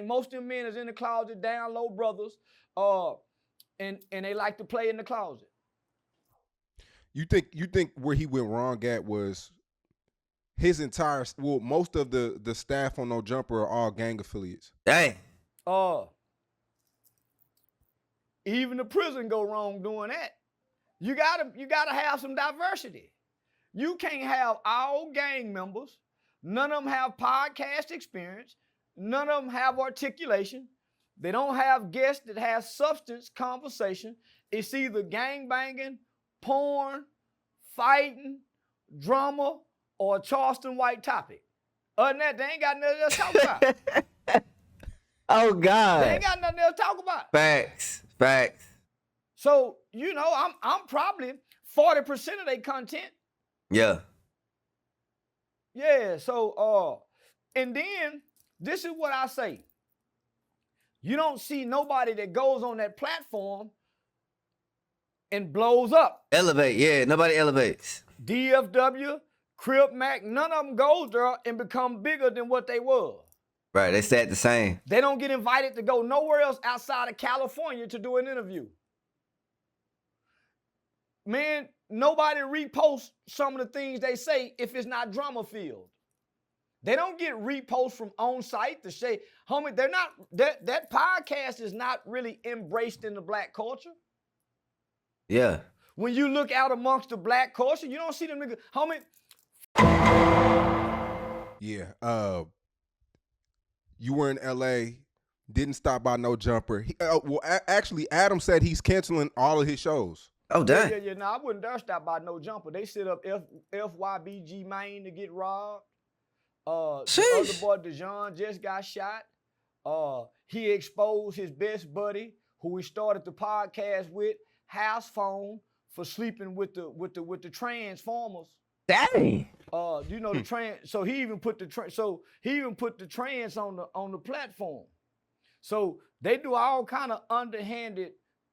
Most of them men is in the closet, down low brothers, and they like to play in the closet. You think where he went wrong at was his entire most of the staff on No Jumper are all gang affiliates. Dang. Even the prison go wrong doing that. You gotta have some diversity. You can't have all gang members. None of them have podcast experience. None of them have articulation. They don't have guests that have substance conversation. It's either gang banging, porn, fighting, drama, or a Charleston white topic. Other than that, they ain't got nothing else to talk about. Oh God. They ain't got nothing else to talk about. Facts. So, I'm probably 40% of their content. Yeah. Yeah, so and then this is what I say. You don't see nobody that goes on that platform and blows up. Elevate, yeah, nobody elevates. DFW, Crip Mac, none of them goes there and become bigger than what they were. Right, they stayed the same. They don't get invited to go nowhere else outside of California to do an interview. Man, nobody reposts some of the things they say if it's not drama filled. They don't get reposts from on site to say, homie, they're not, that podcast is not really embraced in the black culture. Yeah. When you look out amongst the black culture, you don't see them niggas, homie. Yeah. You were in LA, didn't stop by No Jumper. Actually, Adam said he's canceling all of his shows. Oh, damn. Yeah. No, I wouldn't dare stop by No Jumper. They set up FYBG Maine to get robbed. The other boy, DeJean, just got shot. He exposed his best buddy, who he started the podcast with, house phone, for sleeping with the Transformers. Dang. The trans. So he even put the trans on the platform. So they do all kind of underhanded,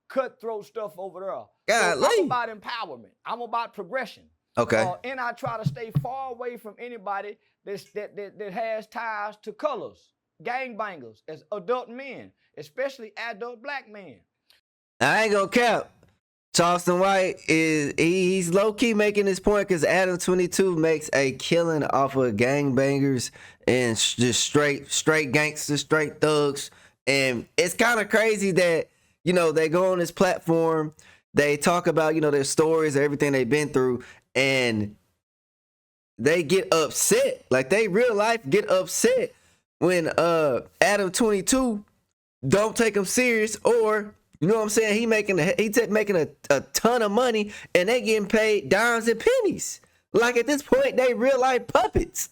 cutthroat stuff over there. So I'm about empowerment. I'm about progression. Okay. And I try to stay far away from anybody that has ties to colors, gangbangers, as adult men, especially adult black men. I ain't gonna cap. Charleston White he's low key making this point because Adam22 makes a killing off of gangbangers and just straight gangsters, straight thugs, and it's kind of crazy that they go on this platform, they talk about their stories, everything they've been through, and they get upset, like they real life get upset when Adam22 don't take them serious, or you know what I'm saying, he making a ton of money and they getting paid dimes and pennies. Like at this point, they real life puppets.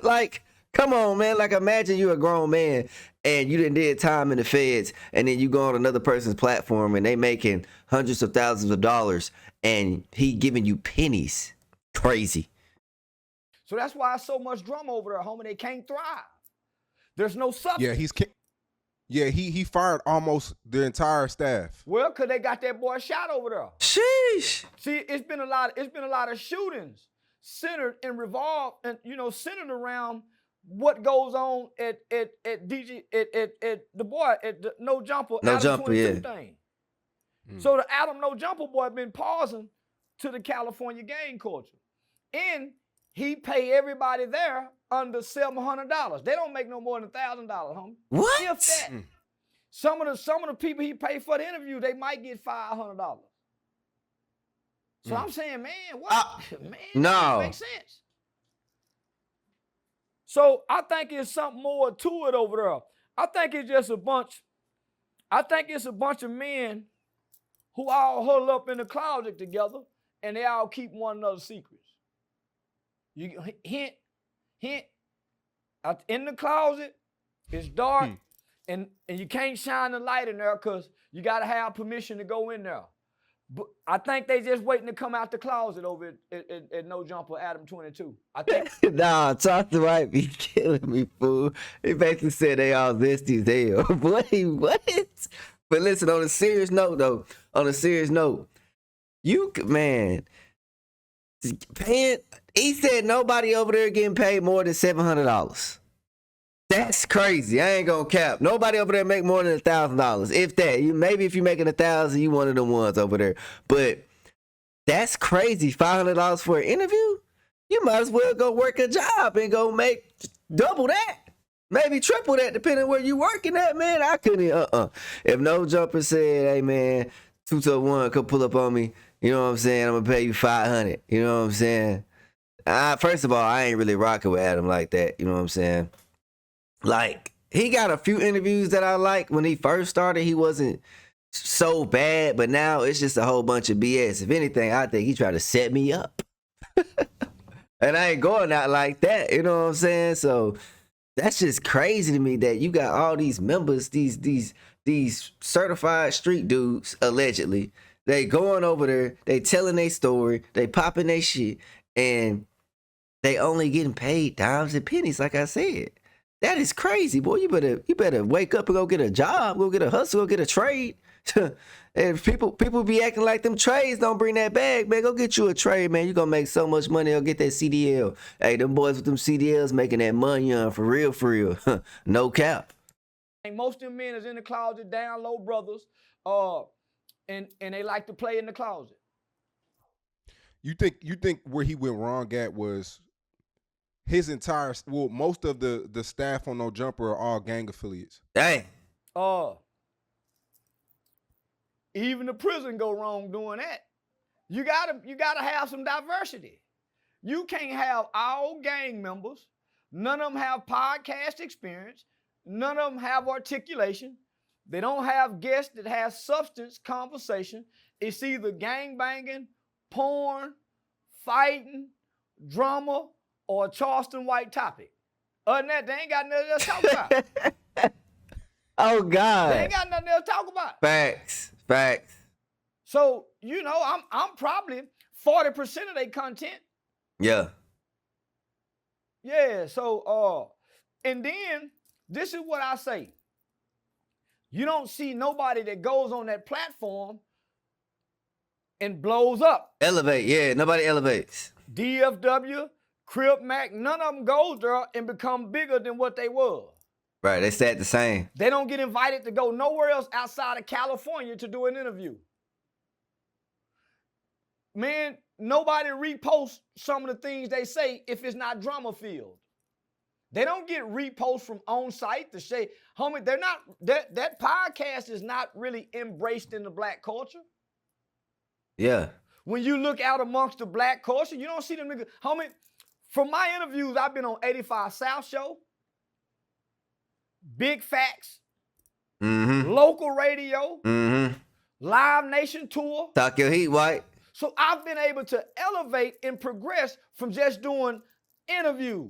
Like, come on, man. Like imagine you a grown man and you did time in the feds, and then you go on another person's platform and they making hundreds of thousands of dollars and he giving you pennies. Crazy. So that's why it's so much drama over there, homie. They can't thrive. There's no substance. He fired almost the entire staff. Well, cause they got that boy shot over there. Sheesh. See, it's been a lot of shootings centered and revolved and centered around what goes on at DJ at the boy at the No Jumper thing. So the Adam No Jumper boy been pausing to the California gang culture, and he pay everybody there under $700. They don't make no more than $1,000, homie. What? If that. Some of the people he paid for the interview, they might get $500. So I'm saying, man, what? Man, no. That makes sense. So I think it's something more to it over there. I think it's just a bunch of men who all huddle up in the closet together and they all keep one another's secrets. You hint. In the closet, it's dark, and you can't shine the light in there because you got to have permission to go in there. But I think they just waiting to come out the closet over at No Jumper Adam22. I think. Nah, Charleston White be killing me, fool. He basically said they all zesty as hell. Boy, what? But listen, on a serious note, paying. He said nobody over there getting paid more than $700. That's crazy. I ain't gonna cap. Nobody over there make more than $1,000. If that, maybe if you making 1,000, you one of them ones over there. But that's crazy. $500 for an interview? You might as well go work a job and go make double that. Maybe triple that, depending where you working at, man. I couldn't. If No Jumper said, "Hey, man, 221, come pull up on me," you know what I'm saying? I'm gonna pay you 500. You know what I'm saying? First of all, I ain't really rocking with Adam like that. You know what I'm saying? Like, he got a few interviews that I like. When he first started, he wasn't so bad, but now it's just a whole bunch of BS. If anything, I think he tried to set me up. And I ain't going out like that. You know what I'm saying? So that's just crazy to me that you got all these members, these certified street dudes, allegedly. They going over there, they telling their story, they popping their shit, and they only getting paid dimes and pennies, like I said. That is crazy, boy. You better wake up and go get a job, go get a hustle, go get a trade. And people be acting like them trades don't bring that bag, man. Go get you a trade, man. You gonna make so much money. Go get that CDL. Hey, them boys with them CDLs making that money for real. No cap. Most of them men is in the closet, down low brothers, and they like to play in the closet. You think where he went wrong at was his entire, most of the staff on No Jumper are all gang affiliates. Dang. Even the prison go wrong doing that. You gotta have some diversity. You can't have all gang members. None of them have podcast experience. None of them have articulation. They don't have guests that have substance conversation. It's either gang banging, porn, fighting, drama, or a Charleston white topic. Other than that, they ain't got nothing else to talk about. Oh God. They ain't got nothing else to talk about. Facts. So, I'm probably 40% of their content. Yeah. Yeah, so and then this is what I say. You don't see nobody that goes on that platform and blows up. Elevate, yeah, nobody elevates. DFW, Crip Mac, none of them goes there and become bigger than what they were. Right, they stay the same. They don't get invited to go nowhere else outside of California to do an interview. Man, nobody reposts some of the things they say if it's not drama filled. They don't get reposts from on site to say, homie, they're not, that podcast is not really embraced in the black culture. Yeah. When you look out amongst the black culture, you don't see them niggas. Homie, from my interviews, I've been on 85 South Show, Big Facts, local radio, Live Nation Tour. Talk your heat, White. So I've been able to elevate and progress from just doing interviews.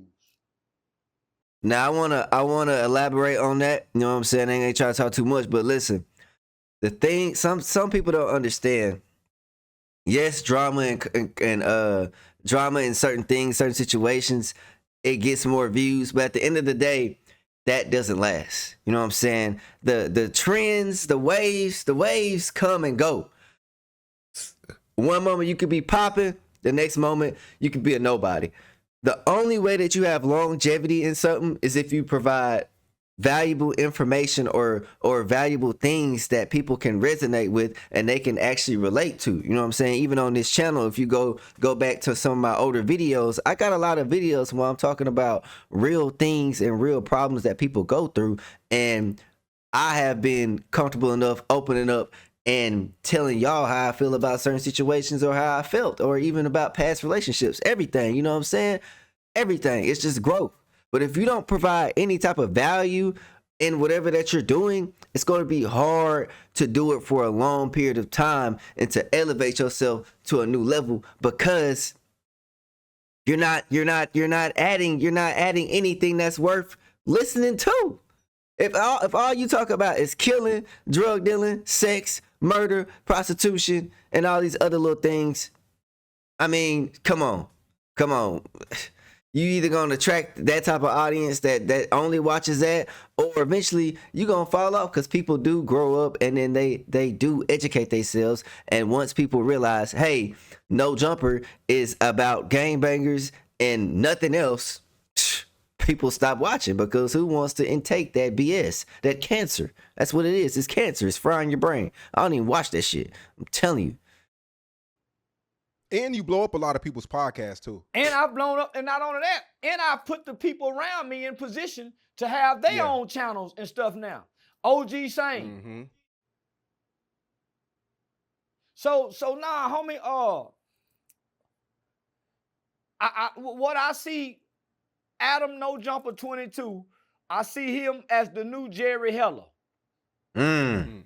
Now I wanna elaborate on that. You know what I'm saying? I ain't trying to talk too much, but listen. The thing, some people don't understand. Yes, drama and drama in certain things, certain situations, it gets more views, but at the end of the day, that doesn't last. You know what I'm saying? The trends, the waves come and go. One moment you could be popping, the next moment you could be a nobody. The only way that you have longevity in something is if you provide valuable information or valuable things that people can resonate with and they can actually relate to. You know what I'm saying? Even on this channel, if you go back to some of my older videos, I got a lot of videos where I'm talking about real things and real problems that people go through. And I have been comfortable enough opening up and telling y'all how I feel about certain situations or how I felt, or even about past relationships, everything, you know what I'm saying? Everything. It's just growth. But if you don't provide any type of value in whatever that you're doing, it's going to be hard to do it for a long period of time and to elevate yourself to a new level, because you're not adding anything that's worth listening to. If all you talk about is killing, drug dealing, sex, murder, prostitution, and all these other little things, I mean, come on. You either gonna attract that type of audience that only watches that, or eventually you gonna fall off, because people do grow up and then they do educate themselves. And once people realize, hey, No Jumper is about gangbangers and nothing else, people stop watching because who wants to intake that BS, that cancer? That's what it is. It's cancer. It's frying your brain. I don't even watch that shit. I'm telling you. And you blow up a lot of people's podcasts too. And I've blown up, and not only that, and I put the people around me in position to have their own channels and stuff now. OG same. Mm-hmm. So nah, homie, what I see, Adam22, I see him as the new Jerry Heller. Mm.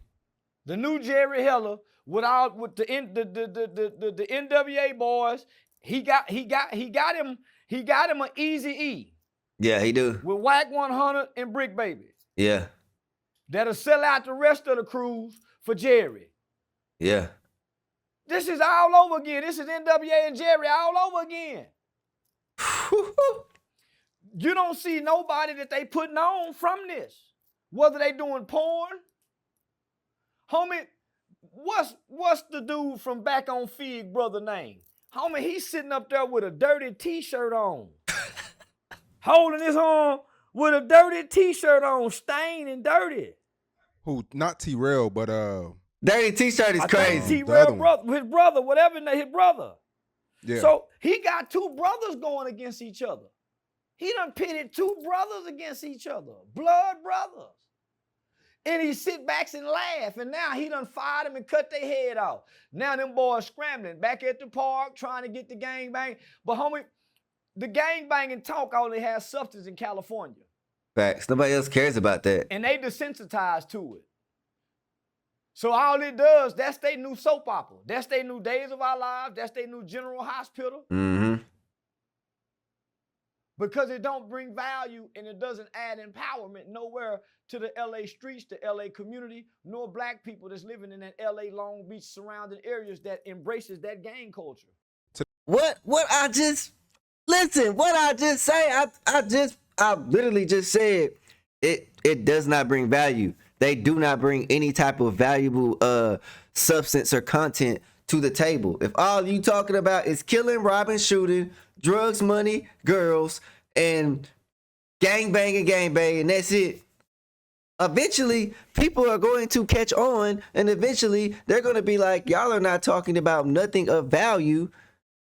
The new Jerry Heller with the NWA boys. He got him an Easy E. Yeah, he do. With Whack 100 and Brick Baby. Yeah. That'll sell out the rest of the crews for Jerry. Yeah. This is all over again. This is NWA and Jerry all over again. You don't see nobody that they putting on from this. Whether they doing porn. Homie, what's the dude from back on Fig brother name? Homie, he's sitting up there with a dirty t-shirt on. Holding his arm with a dirty t-shirt on, stained and dirty. Who, not T-Rail, but Dirty t-shirt is crazy. T-Rail brother, his brother, whatever, his brother. Yeah. So he got two brothers going against each other. He done pitted two brothers against each other, blood brothers. And he sit back and laugh, and now he done fired them and cut their head off. Now them boys scrambling back at the park trying to get the gangbang. But homie, the gangbanging talk only has substance in California. Facts. Nobody else cares about that. And they desensitized to it. So all it does, that's their new soap opera. That's their new Days of Our Lives. That's their new General Hospital. Mm-hmm. Because it don't bring value and it doesn't add empowerment nowhere to the LA streets, the LA community, nor black people that's living in that LA Long Beach surrounding areas that embraces that gang culture. What I just say, I literally just said it does not bring value. They do not bring any type of valuable substance or content to the table. If all you talking about is killing, robbing, shooting, drugs, money, girls, and gangbanging, that's it. Eventually, people are going to catch on, and eventually they're going to be like, y'all are not talking about nothing of value,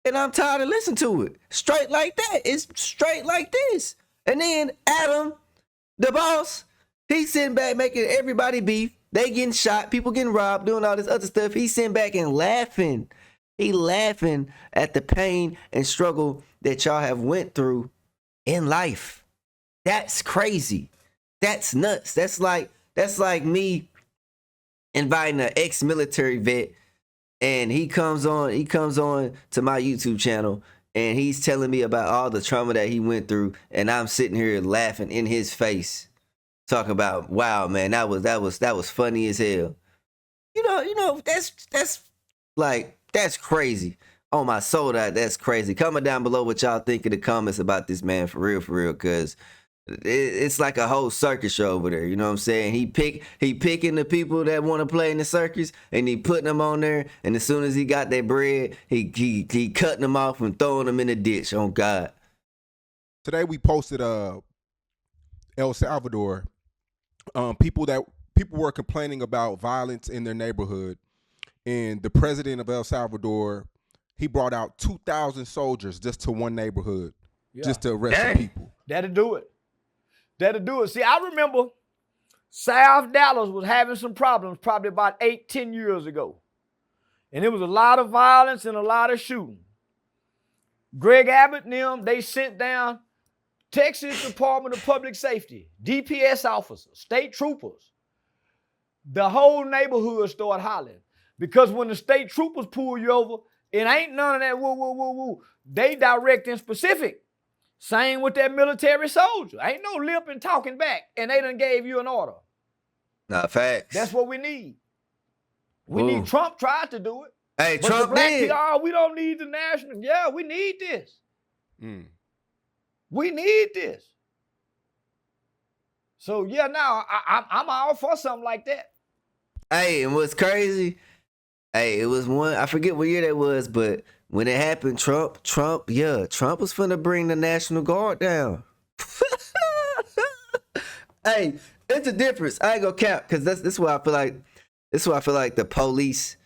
and I'm tired of listening to it. Straight like that. It's straight like this. And then Adam, the boss, he's sitting back making everybody beef. They getting shot, people getting robbed, doing all this other stuff. He's sitting back and laughing. He laughing at the pain and struggle that y'all have went through in life. That's crazy. That's nuts. That's like me inviting an ex-military vet, and he comes on to my YouTube channel, and he's telling me about all the trauma that he went through, and I'm sitting here laughing in his face, talking about, wow, man, that was funny as hell. You know, that's crazy. On my soul, that's crazy. Comment down below what y'all think in the comments about this man, for real, because it's like a whole circus show over there. You know what I'm saying? He picking the people that want to play in the circus, and he putting them on there. And as soon as he got their bread, he cutting them off and throwing them in the ditch. Oh God! Today we posted El Salvador. People were complaining about violence in their neighborhood, and the president of El Salvador, he brought out 2,000 soldiers just to one neighborhood, just to arrest the people. That'll do it. See, I remember South Dallas was having some problems probably about 8-10 years ago. And it was a lot of violence and a lot of shooting. Greg Abbott and them, they sent down Texas Department of Public Safety, DPS officers, state troopers. The whole neighborhood started hollering. Because when the state troopers pull you over, it ain't none of that woo. They direct and specific. Same with that military soldier. Ain't no lip and talking back, and they done gave you an order. Nah, facts. That's what we need. We need. Trump tried to do it. Hey, but Trump the black did. people, oh, we don't need the national. Yeah, we need this. We need this. So yeah, now I'm all for something like that. Hey, and what's crazy? Hey, it was one, I forget what year that was, but when it happened, Trump was finna bring the National Guard down. Hey, it's a difference. I ain't gonna cap because this why I feel like the police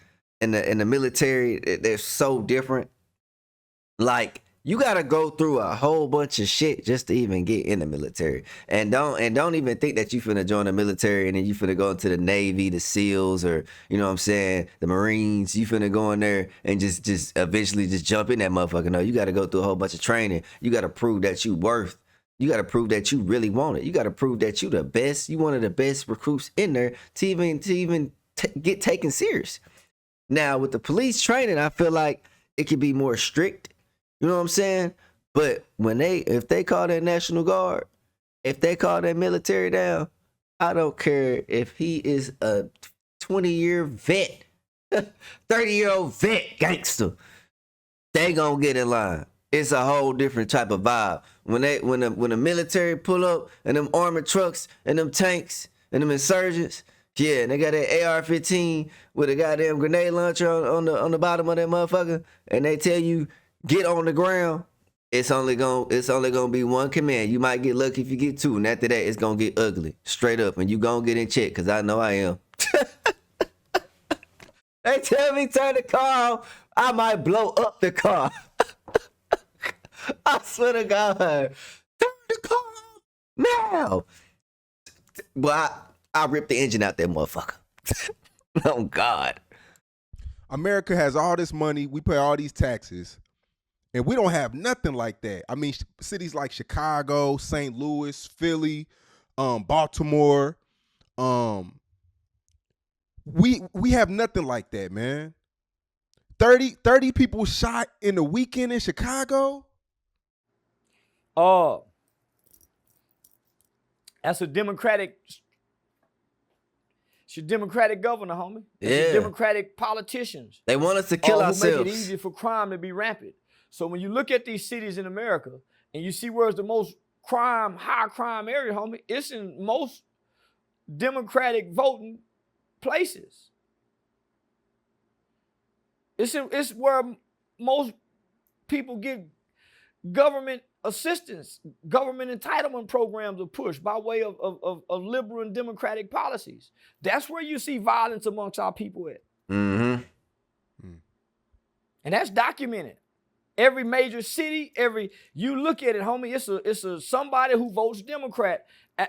and the military, they're so different. Like, you gotta go through a whole bunch of shit just to even get in the military. And don't even think that you finna join the military and then you finna go into the Navy, the SEALs, or you know what I'm saying, the Marines. You finna go in there and just eventually just jump in that motherfucker. No, you gotta go through a whole bunch of training. You gotta prove that you worth. You gotta prove that you really want it. You gotta prove that you the best. You one of the best recruits in there to even get taken serious. Now with the police training, I feel like it could be more strict. You know what I'm saying? But if they call that National Guard, if they call that military down, I don't care if he is a 20-year vet, 30-year-old vet gangster. They gonna get in line. It's a whole different type of vibe. When the military pull up and them armored trucks and them tanks and them insurgents, yeah, and they got that AR-15 with a goddamn grenade launcher on the bottom of that motherfucker, and they tell you, get on the ground, it's only gonna be one command. You might get lucky if you get two, and after that, it's gonna get ugly, straight up, and you gonna get in check, cause I know I am. They tell me turn the car off, I might blow up the car. I swear to God, turn the car off now. Well, I ripped the engine out that motherfucker. Oh God. America has all this money. We pay all these taxes. And we don't have nothing like that. I mean, cities like Chicago, St. Louis, Philly, Baltimore, we have nothing like that, man. 30 people shot in the weekend in Chicago. That's a Democratic. It's your Democratic governor, homie. It's Yeah. your Democratic politicians. They want us to kill Who ourselves. make it easier for crime to be rampant. So when you look at these cities in America and you see where's the most high crime area, homie, it's in most Democratic voting places. It's where most people get government assistance, government entitlement programs are pushed by way of liberal and democratic policies. That's where you see violence amongst our people at. Mm-hmm. And that's documented. Every major city, you look at it, homie, it's a somebody who votes Democrat,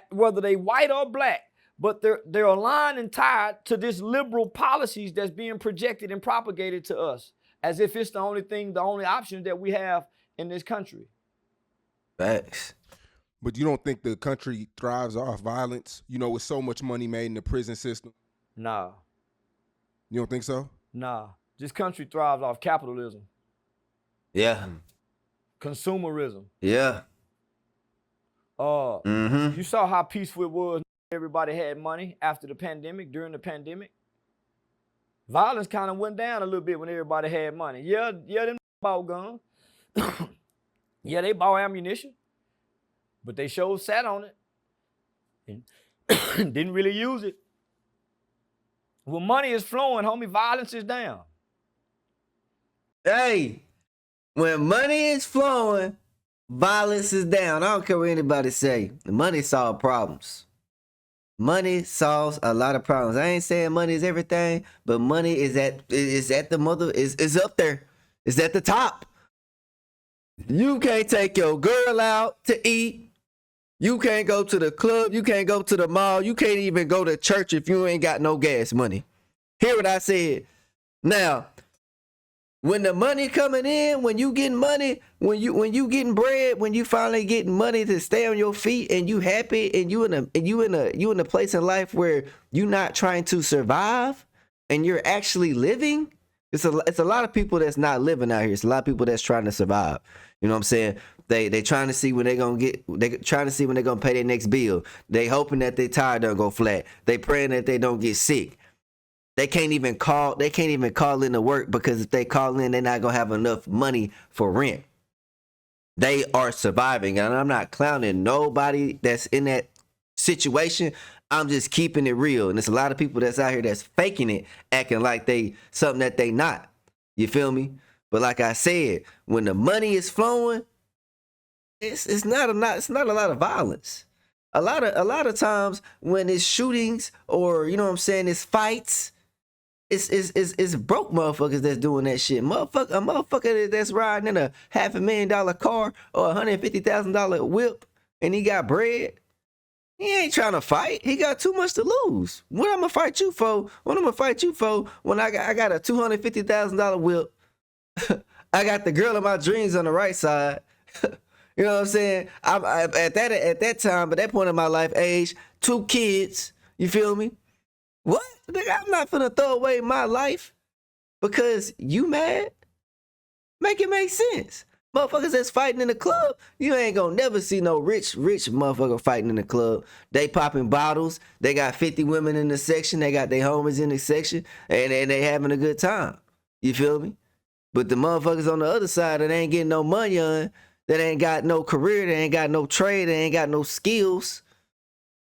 whether they white or black, but they're aligned and tied to this liberal policies that's being projected and propagated to us as if it's the only option that we have in this country. Facts. But you don't think the country thrives off violence? You know, with so much money made in the prison system? Nah. You don't think so? Nah. This country thrives off capitalism. Yeah. Consumerism. Yeah. You saw how peaceful it was. Everybody had money after the pandemic, during the pandemic. Violence kind of went down a little bit when everybody had money. Yeah, them bought guns. Yeah, they bought ammunition. But they sure sat on it and didn't really use it. When money is flowing, homie, violence is down. Hey, when money is flowing, violence is down. I don't care what anybody say. Money solves problems. Money solves a lot of problems. I ain't saying money is everything, but money is at up there. It's at the top. You can't take your girl out to eat. You can't go to the club. You can't go to the mall. You can't even go to church if you ain't got no gas money. Hear what I said. Now, when the money coming in, when you getting money, when you getting bread, when you finally getting money to stay on your feet and you happy and you in a place in life where you not trying to survive and you're actually living. It's a lot of people that's not living out here. It's a lot of people that's trying to survive. You know what I'm saying? They trying to see when they gonna pay their next bill. They hoping that their tire don't go flat. They praying that they don't get sick. They can't even call in to work because if they call in, they're not gonna have enough money for rent. They are surviving, and I'm not clowning nobody that's in that situation. I'm just keeping it real. And there's a lot of people that's out here that's faking it, acting like they something that they not. You feel me? But like I said, when the money is flowing, it's not a lot of violence. A lot of times when it's shootings or you know what I'm saying, it's fights, it's broke motherfuckers that's doing that shit. A motherfucker that's riding in a $500,000 car or $150,000 whip and he got bread. He ain't trying to fight. He got too much to lose. What I'm gonna fight you for? What I'm gonna fight you for when I got a $250,000 whip? I got the girl of my dreams on the right side. You know what I'm saying? I at that time, at that point in my life age, 2 kids. You feel me? What? Nigga, I'm not finna throw away my life because you mad. Make it make sense. Motherfuckers that's fighting in the club, you ain't gonna never see no rich motherfucker fighting in the club. They popping bottles. They got 50 women in the section. They got their homies in the section, and they having a good time. You feel me? But the motherfuckers on the other side that ain't getting no money on, that ain't got no career, they ain't got no trade, they ain't got no skills.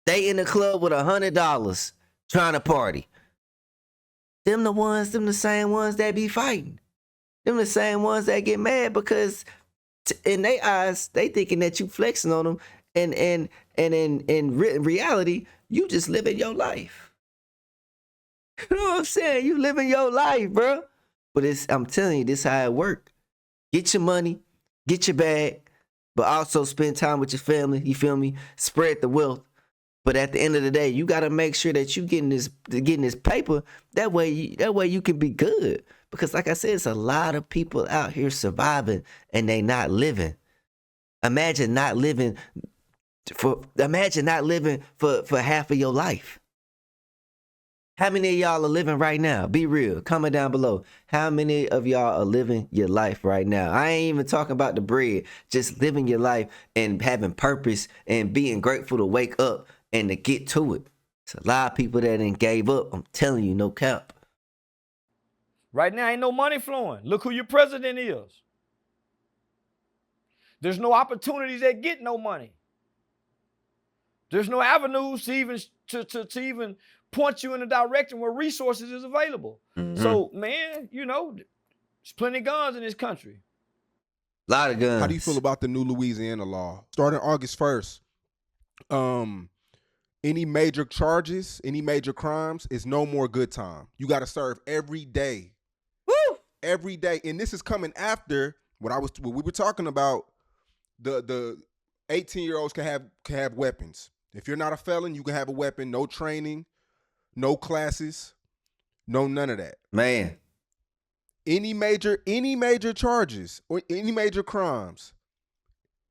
They in the club with $100 trying to party. Them the same ones that be fighting. Them the same ones that get mad because in their eyes, they thinking that you flexing on them, and in reality, you just living your life. You know what I'm saying? You living your life, bro. But I'm telling you, this how it work. Get your money, get your bag, but also spend time with your family. You feel me? Spread the wealth. But at the end of the day, you gotta make sure that you getting this paper. That way you can be good. Because like I said, it's a lot of people out here surviving and they not living. Imagine not living for half of your life. How many of y'all are living right now? Be real. Comment down below. How many of y'all are living your life right now? I ain't even talking about the bread. Just living your life and having purpose and being grateful to wake up and to get to it. It's a lot of people that ain't gave up. I'm telling you, no cap. Right now, ain't no money flowing. Look who your president is. There's no opportunities that get no money. There's no avenues to even point you in a direction where resources is available. Mm-hmm. So, man, you know, there's plenty of guns in this country. A lot of guns. How do you feel about the new Louisiana law? Starting August 1st, any major charges, any major crimes is no more good time. You got to serve every day. Woo! Every day. And this is coming after what we were talking about. The 18-year-olds can have weapons. If you're not a felon, you can have a weapon. No training, no classes, no none of that. Man. Any major charges or any major crimes,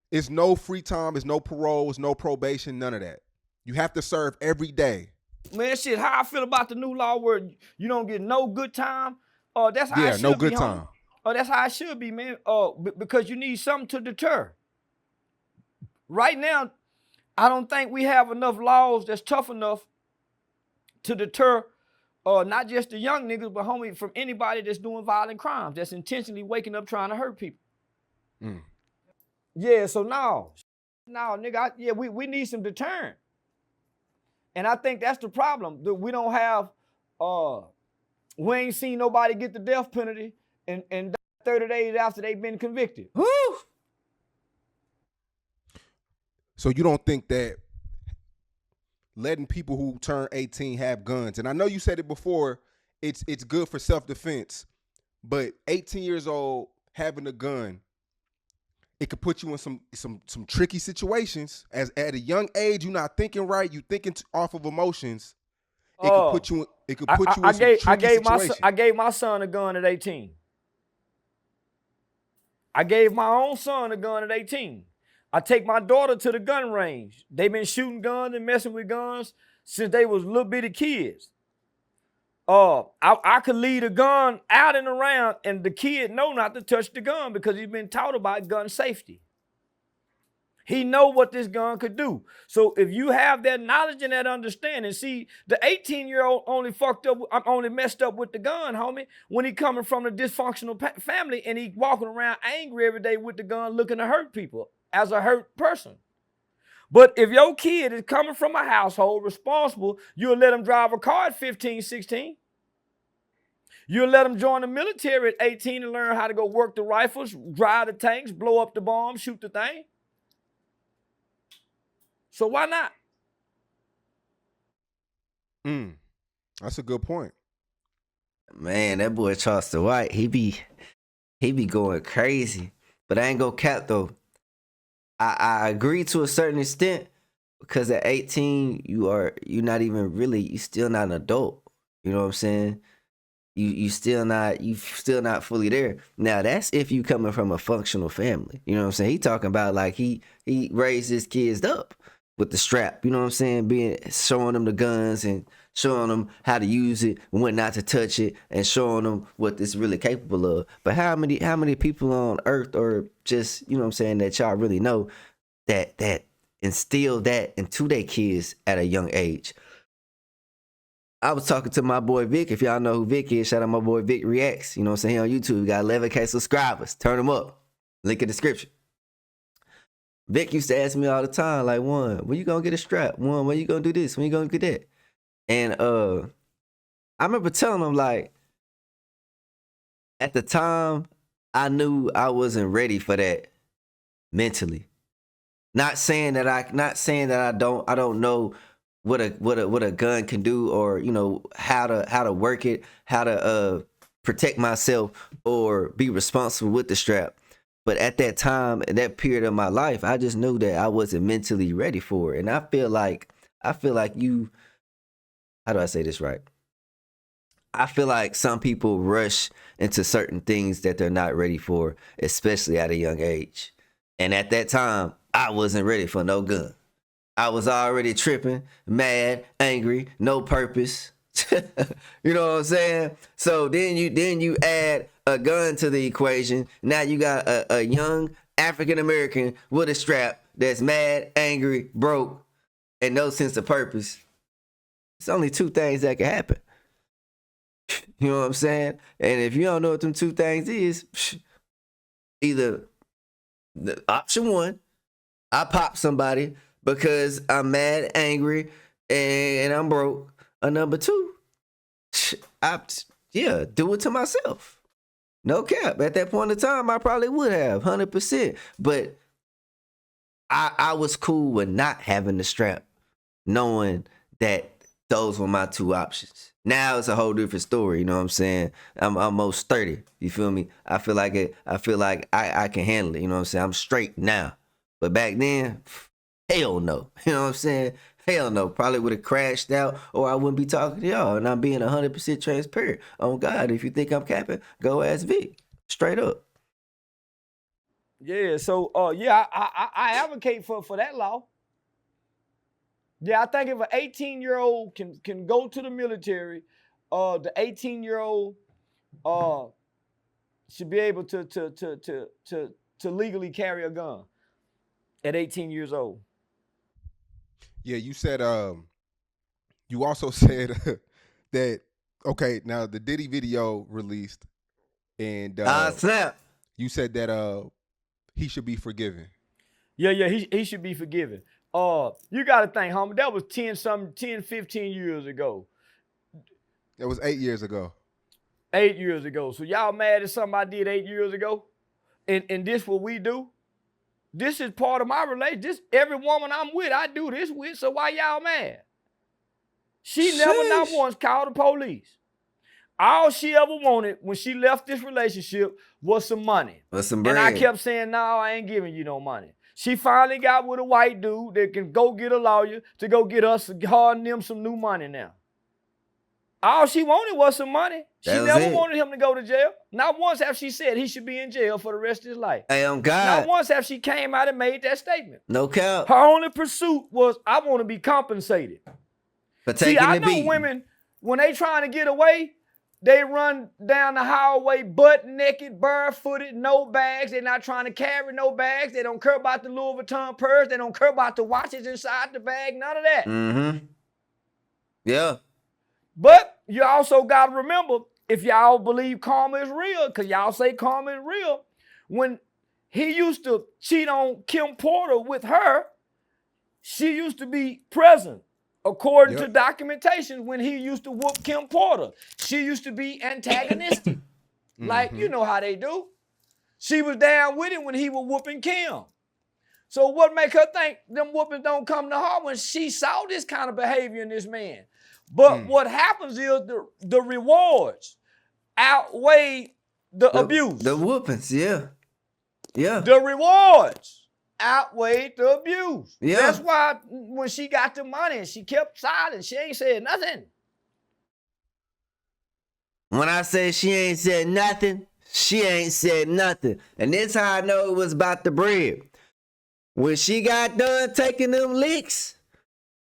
it's no free time, it's no parole, it's no probation, none of that. You have to serve every day. Man, shit, how I feel about the new law where you don't get no good time. That's how it should be. Yeah, no good time. That's how it should be, man. Because you need something to deter. Right now, I don't think we have enough laws that's tough enough to deter not just the young niggas, but homie, from anybody that's doing violent crimes, that's intentionally waking up trying to hurt people. Mm. Yeah, so no, nigga, we need some deterrent. And I think that's the problem. That we don't have, we ain't seen nobody get the death penalty and 30 days after they've been convicted. Woo! So you don't think that letting people who turn 18 have guns, and I know you said it before, it's good for self-defense, but 18 years old having a gun, it could put you in some tricky situations. As at a young age, you're not thinking right, you thinking off of emotions. It could put you in some tricky situations. I gave my son a gun at 18. I gave my own son a gun at 18. I take my daughter to the gun range. They've been shooting guns and messing with guns since they was little bitty kids. I could lead a gun out and around, and the kid know not to touch the gun because he's been taught about gun safety. He know what this gun could do. So if you have that knowledge and that understanding, see, the 18-year-old only messed up with the gun, homie, when he coming from a dysfunctional family and he walking around angry every day with the gun looking to hurt people as a hurt person. But if your kid is coming from a household responsible, you'll let him drive a car at 15, 16. You'll let him join the military at 18 and learn how to go work the rifles, drive the tanks, blow up the bombs, shoot the thing. So why not? That's a good point. Man, that boy Charleston White, he be going crazy. But I ain't gonna cap though. I agree to a certain extent because at 18 you're not even really, you still not an adult. You know what I'm saying? You still not fully there. Now that's if you coming from a functional family. You know what I'm saying? He talking about like he raised his kids up with the strap. You know what I'm saying? Showing them the guns and showing them how to use it, when not to touch it, and showing them what it's really capable of. But how many people on earth, or just, you know what I'm saying, that y'all really know that instill that into their kids at a young age? I was talking to my boy Vic. If y'all know who Vic is, shout out my boy Vic Reacts. You know what I'm saying? He on YouTube. He got 11K subscribers. Turn them up. Link in the description. Vic used to ask me all the time, like, one, when you gonna get a strap? One, when you gonna do this? When you gonna get that? And I remember telling him, like, at the time, I knew I wasn't ready for that mentally. Not saying that I don't know what a gun can do, or, you know, how to work it, how to protect myself or be responsible with the strap. But at that time, in that period of my life, I just knew that I wasn't mentally ready for it. And I feel like you, how do I say this right? I feel like some people rush into certain things that they're not ready for, especially at a young age. And at that time, I wasn't ready for no gun. I was already tripping, mad, angry, no purpose. You know what I'm saying? So then you add a gun to the equation. Now you got a young African American with a strap that's mad, angry, broke, and no sense of purpose. It's only two things that can happen. You know what I'm saying? And if you don't know what them two things is, either the option one, I pop somebody because I'm mad, angry, and I'm broke. Or number two, do it to myself. No cap. At that point in time, I probably would have 100%. But I was cool with not having the strap, knowing that those were my two options. Now it's a whole different story. You know what I'm saying? I'm almost 30. You feel me? I feel like I can handle it. You know what I'm saying? I'm straight now. But back then, hell no. You know what I'm saying? Hell no. Probably would have crashed out, or I wouldn't be talking to y'all. And I'm being 100% transparent. Oh God, if you think I'm capping, go ask Vic. Straight up. Yeah. So I advocate for that law. Yeah, I think if an 18-year-old can go to the military, the 18-year-old should be able to legally carry a gun at 18 years old. Yeah, you said you also said that, okay, now the Diddy video released, and snap. You said that he should be forgiven. Yeah, he should be forgiven. You got to think, homie, that was 10, 15 years ago. It was 8 years ago. 8 years ago. So y'all mad at something I did 8 years ago? And this what we do? This is part of my relationship. This, every woman I'm with, I do this with, so why y'all mad? She never not once called the police. All she ever wanted when she left this relationship was some money. Some bread. And I kept saying, no, I ain't giving you no money. She finally got with a white dude that can go get a lawyer to go get us, her and them, some new money now. All she wanted was some money. She never wanted him to go to jail. Not once have she said he should be in jail for the rest of his life. Hey, on God. Not once have she came out and made that statement. No cap. Her only pursuit was, I want to be compensated. For taking I know women, when they trying to get away, they run down the highway butt naked, barefooted, no bags. They're not trying to carry no bags. They don't care about the Louis Vuitton purse. They don't care about the watches inside the bag. None of that. Mm-hmm. Yeah. But you also got to remember, if y'all believe karma is real, because y'all say karma is real, when he used to cheat on Kim Porter with her, she used to be present. According to documentation, when he used to whoop Kim Porter, she used to be antagonistic. Like, you know how they do. She was down with him when he was whooping Kim. So what make her think them whoopings don't come to her when she saw this kind of behavior in this man? But what happens is the rewards outweigh the abuse. The whoopings, yeah. Yeah. The rewards outweigh the abuse. Yeah. That's why when she got the money, she kept silent. She ain't said nothing. When I say she ain't said nothing, she ain't said nothing. And this how I know it was about the bread. When she got done taking them licks,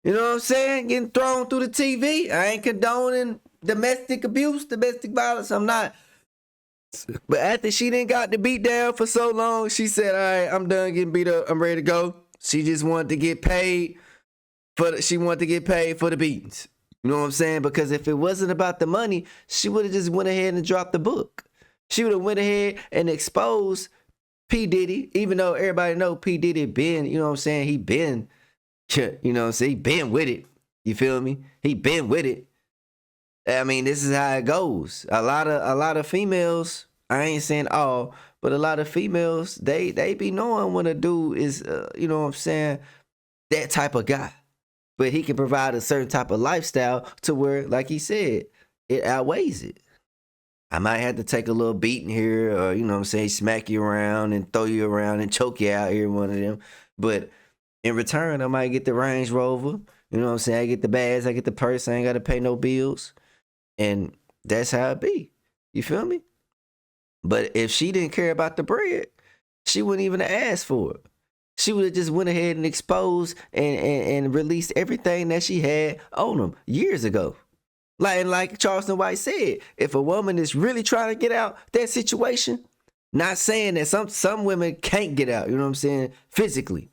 you know what I'm saying? Getting thrown through the TV. I ain't condoning domestic abuse, domestic violence. I'm not. But after she didn't got the beat down for so long, she said, all right, I'm done getting beat up. I'm ready to go. She just wanted to get paid for the beatings. You know what I'm saying? Because if it wasn't about the money, she would have just went ahead and dropped the book. She would have went ahead and exposed P. Diddy, even though everybody know P. Diddy been, you know what I'm saying? He been, you know what I'm saying? He been with it. You feel me? He been with it. I mean, this is how it goes. A lot of females, I ain't saying all, but a lot of females, they be knowing when a dude is, you know what I'm saying, that type of guy. But he can provide a certain type of lifestyle to where, like he said, it outweighs it. I might have to take a little beating here, or, you know what I'm saying, smack you around and throw you around and choke you out here, one of them. But in return, I might get the Range Rover. You know what I'm saying? I get the bags, I get the purse, I ain't got to pay no bills. And that's how it be. You feel me? But if she didn't care about the bread, she wouldn't even have asked for it. She would have just went ahead and exposed and released everything that she had on them years ago. Like Charleston White said, if a woman is really trying to get out that situation, not saying that some women can't get out, you know what I'm saying, physically.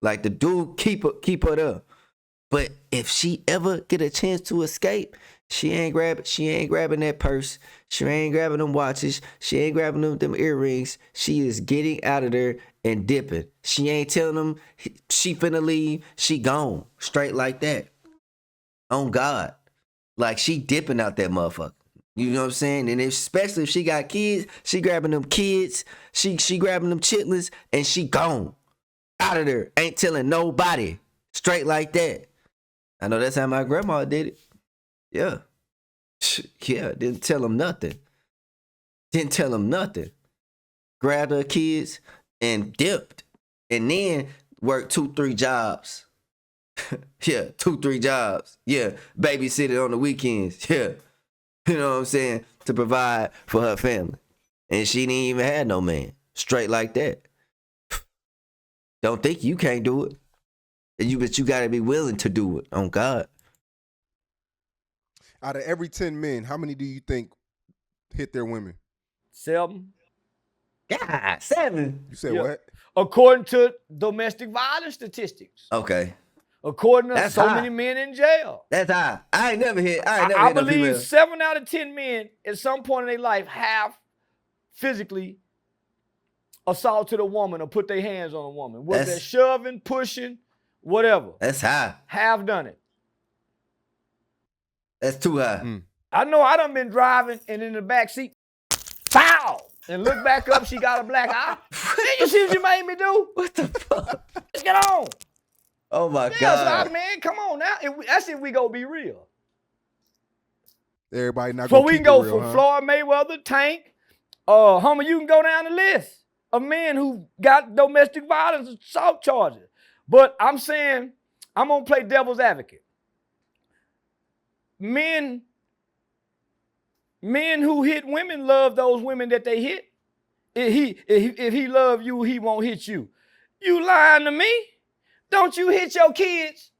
Like the dude keep her there. But if she ever get a chance to escape, she ain't grabbing that purse. She ain't grabbing them watches. She ain't grabbing them earrings. She is getting out of there and dipping. She ain't telling them she finna leave. She gone. Straight like that. On God. Like she dipping out that motherfucker. You know what I'm saying? And especially if she got kids, she grabbing them kids. She grabbing them chitlins and she gone. Out of there. Ain't telling nobody. Straight like that. I know that's how my grandma did it. Yeah. Yeah, didn't tell them nothing. Grabbed her kids and dipped. And then worked 2-3 jobs. Yeah, 2-3 jobs. Yeah, babysitted on the weekends. Yeah. You know what I'm saying? To provide for her family. And she didn't even have no man. Straight like that. Don't think you can't do it. But you gotta be willing to do it. On God. Out of every 10 men, how many do you think hit their women? 7. God, 7. You said Yeah. what? According to domestic violence statistics. Okay. According to That's so high. many men in jail. That's high. I I no believe female. 7 out of 10 men at some point in their life have physically assaulted a woman or put their hands on a woman. Whether they're shoving, pushing, whatever. That's high. Have done it. That's too high. I know I done been driving and in the back seat, foul, and look back up, she got a black eye. You see what you made me do? What the fuck? Let's get on. Oh my Yeah, God. so, man, come on now. That's if we go be real. Everybody not So gonna we keep can go it real, from huh? Floyd Mayweather, Tank, Hummer, you can go down the list of men who got domestic violence assault charges. But I'm saying, I'm gonna play devil's advocate. Men who hit women love those women that they hit. If he love you, he won't hit you. You lying to me? Don't you hit your kids?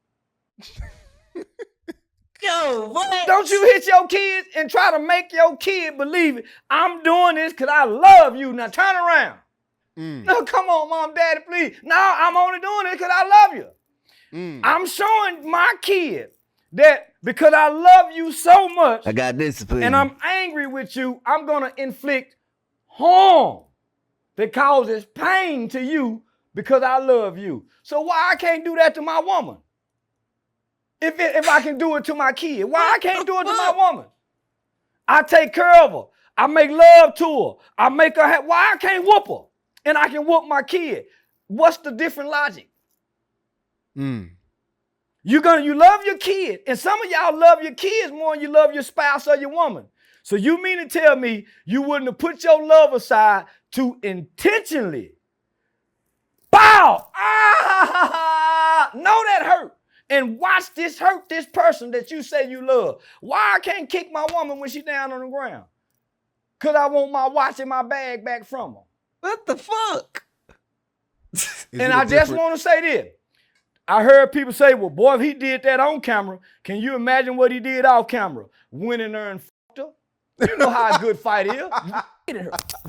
Yo, what? Don't you hit your kids and try to make your kid believe it? I'm doing this because I love you. Now turn around. No, come on, mom, daddy, please. No, I'm only doing this because I love you. I'm showing my kid that because I love you so much, I got discipline. and I'm angry with you, I'm going to inflict harm that causes pain to you because I love you. So why I can't do that to my woman? If I can do it to my kid, why I can't do it to my woman? I take care of her. I make love to her. I make her why I can't whoop her? And I can whoop my kid. What's the different logic? You love your kid, and some of y'all love your kids more than you love your spouse or your woman. So you mean to tell me you wouldn't have put your love aside to intentionally, bow, know that hurt, and watch this hurt this person that you say you love. Why I can't kick my woman when she down on the ground? Because I want my watch and my bag back from her. What the fuck? And I just want to say this. I heard people say, well, boy, if he did that on camera, can you imagine what he did off camera? Went in there and fucked her. You know how a good fight is.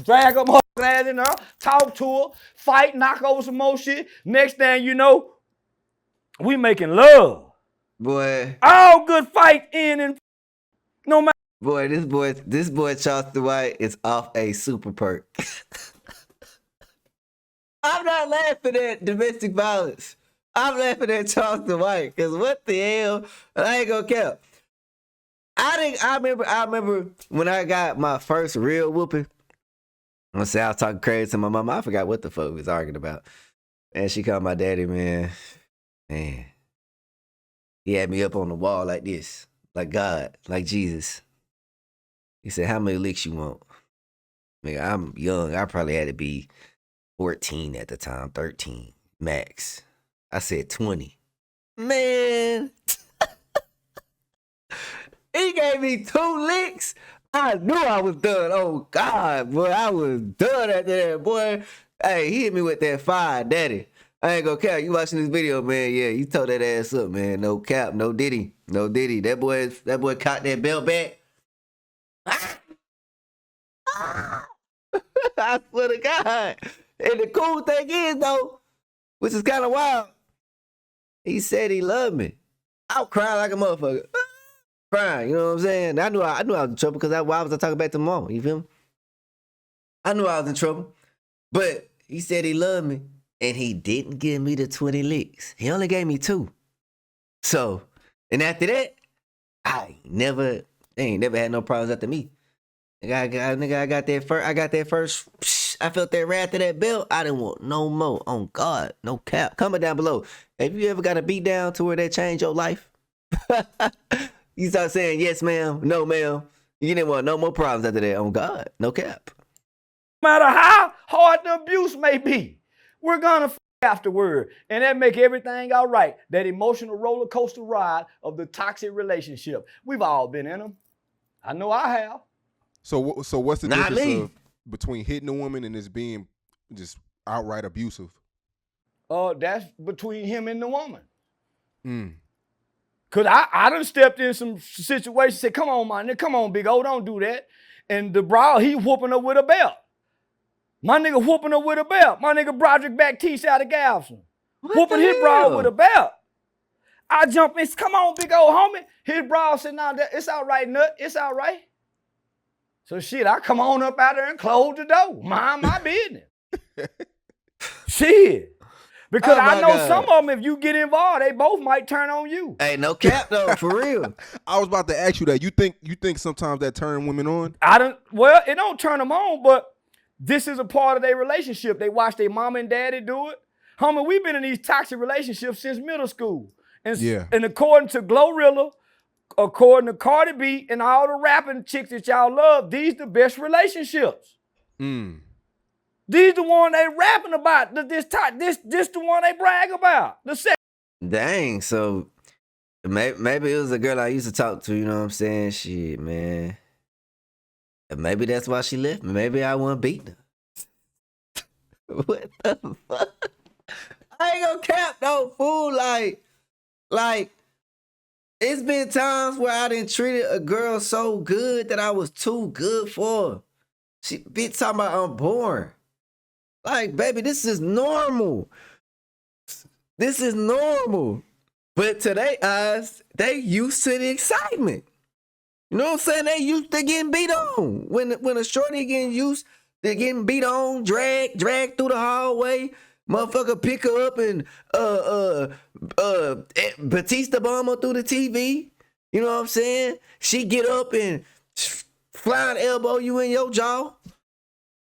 Drag her ass in there, talk to her, fight, knock over some more shit. Next thing you know, we making love. Boy. All good fight in and no matter. Boy, this boy Charleston White is off a super perk. I'm not laughing at domestic violence. I'm laughing at Charleston White, because what the hell? I ain't gonna care. I remember when I got my first real whooping. I was talking crazy to my mama. I forgot what the fuck we was arguing about. And she called my daddy, man. Man. He had me up on the wall like this. Like God. Like Jesus. He said, how many licks you want? Man, I'm young. I probably had to be 14 at the time. 13 max. I said 20. Man. He gave me 2 licks. I knew I was done. Oh, God, boy. I was done after that, boy. Hey, he hit me with that fire, daddy. I ain't gonna cap. You watching this video, man. Yeah, you told that ass up, man. No cap. No Diddy. No Diddy. That boy caught that belt back. I swear to God. And the cool thing is, though, which is kind of wild, he said he loved me. I was crying like a motherfucker. Crying, you know what I'm saying? I knew I was in trouble because why was I talking back to mom? You feel me? I knew I was in trouble. But he said he loved me, and he didn't give me the 20 licks. He only gave me 2. So, and after that, I ain't never had no problems after me. I got that first. I felt that wrath of that belt. I didn't want no more. On God, no cap. Comment down below. Have you ever got a beat down to where that changed your life? You start saying yes, ma'am, no, ma'am. You didn't want no more problems after that. On God, no cap. No matter how hard the abuse may be, we're gonna afterward, and that make everything all right. That emotional roller coaster ride of the toxic relationship. We've all been in them. I know I have. So what's the difference between hitting a woman and just being just outright abusive? That's between him and the woman. Cause I done stepped in some situations, said, come on, man, come on, big O, don't do that. And the bra, he whooping her with a belt. My nigga whooping her with a belt. My nigga Broderick Baptiste out of Galveston. Whooping his bra with a belt. I jump in, come on, big O, homie. His bra said, nah, it's all right, nut, it's all right. So shit, I come on up out there and close the door. Mind my business. Shit. Because I know some of them, if you get involved, they both might turn on you. Hey, no cap though, for real. I was about to ask you that. You think sometimes that turn women on? Well, it don't turn them on, but this is a part of their relationship. They watch their mom and daddy do it. Homie, we've been in these toxic relationships since middle school. And according to Glorilla, according to Cardi B and all the rapping chicks that y'all love, these the best relationships. These the one they rapping about. This the one they brag about. Dang, so maybe it was a girl I used to talk to, you know what I'm saying? Shit, man. Maybe that's why she left me. Maybe I wasn't beating her. What the fuck? I ain't gonna cap no fool. Like, it's been times where I done treated a girl so good that I was too good for her. She be talking about I'm boring. Like, baby, this is normal. This is normal. But to their eyes, they used to the excitement. You know what I'm saying? They used to getting beat on. When a shorty getting used to getting beat on, drag through the hallway, motherfucker pick her up and Batista bomb her through the TV. You know what I'm saying? She get up and flying elbow you in your jaw.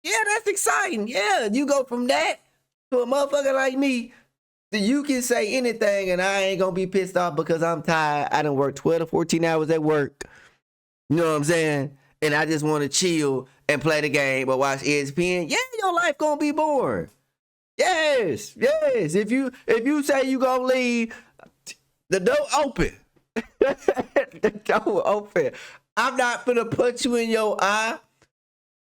Yeah, that's exciting. Yeah, you go from that to a motherfucker like me You can say anything and I ain't gonna be pissed off because I'm tired. I done worked 12 to 14 hours at work. You know what I'm saying? And I just want to chill and play the game or watch ESPN. Yeah, your life gonna be boring. Yes. If you say you gonna leave, the door open. The door open. I'm not finna put you in your eye.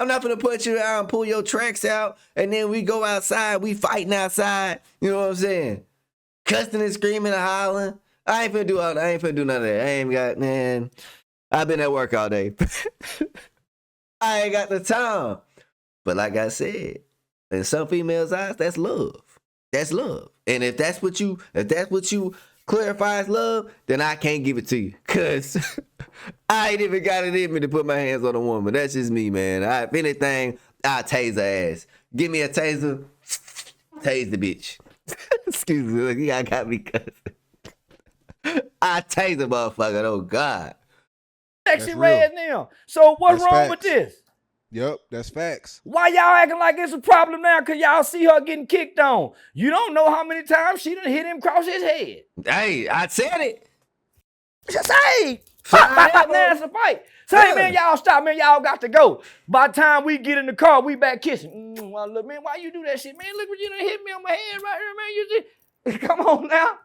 I'm not finna put you out and pull your tracks out, and then we go outside, we fighting outside. You know what I'm saying? Cussing and screaming and hollering. I ain't finna do all that. I ain't finna do none of that. I ain't got, man. I've been at work all day. I ain't got the time. But like I said, in some females' eyes, that's love. That's love. And if that's what you clarify as love, then I can't give it to you. Cause I ain't even got it in me to put my hands on a woman. That's just me, man. If anything, I'll tase her ass. Give me a taser, tase the bitch. Excuse me, look, y'all got me cussing. I tase the motherfucker, oh God. Sexy red now. So what's That's wrong facts. with this? Yep, that's facts. Why y'all acting like it's a problem now? Cause y'all see her getting kicked on. You don't know how many times she done hit him across his head. Hey, I said it. Just say, fight, man, it's a fight. Say, man, y'all stop, man, y'all got to go. By the time we get in the car, we back kissing. Well, look, man, why you do that shit? Man, look what you done hit me on my head right here, man. You just, come on now.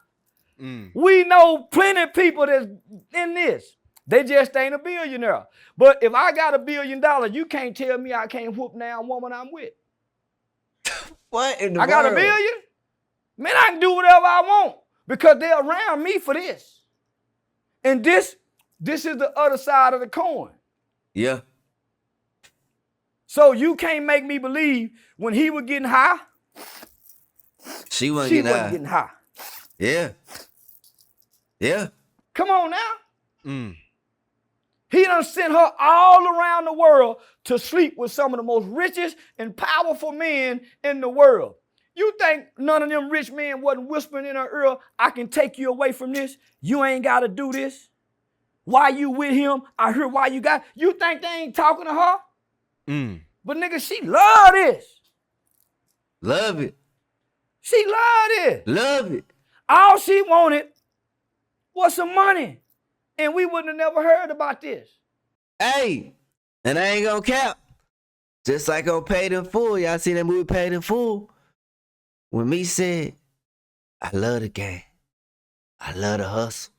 We know plenty of people that's in this. They just ain't a billionaire. But if I got $1 billion, you can't tell me I can't whoop down woman I'm with. What in the I got $1 billion? Man, I can do whatever I want because they're around me for this. And this is the other side of the coin. Yeah. So you can't make me believe when he was getting high, She wasn't she getting wasn't high. getting high. Yeah. Yeah. Come on now. He done sent her all around the world to sleep with some of the most richest and powerful men in the world. You think none of them rich men wasn't whispering in her ear, I can take you away from this? You ain't got to do this. Why you with him? I heard why you got. You think they ain't talking to her? But nigga, she love this. Love it. She love this. Love it. All she wanted was some money. And we wouldn't have never heard about this. Hey, and I ain't gonna cap. Just like on Paid in Full. Y'all seen that movie Paid in Full? When me said, I love the game. I love the hustle.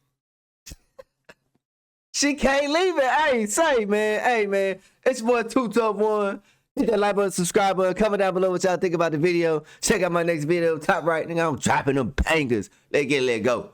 She can't leave it. Hey, man. It's your boy 2 Tough 1. Hit that like button, subscribe button, comment down below what y'all think about the video. Check out my next video, top right. Nigga, I'm dropping them bangers. Let's get let go.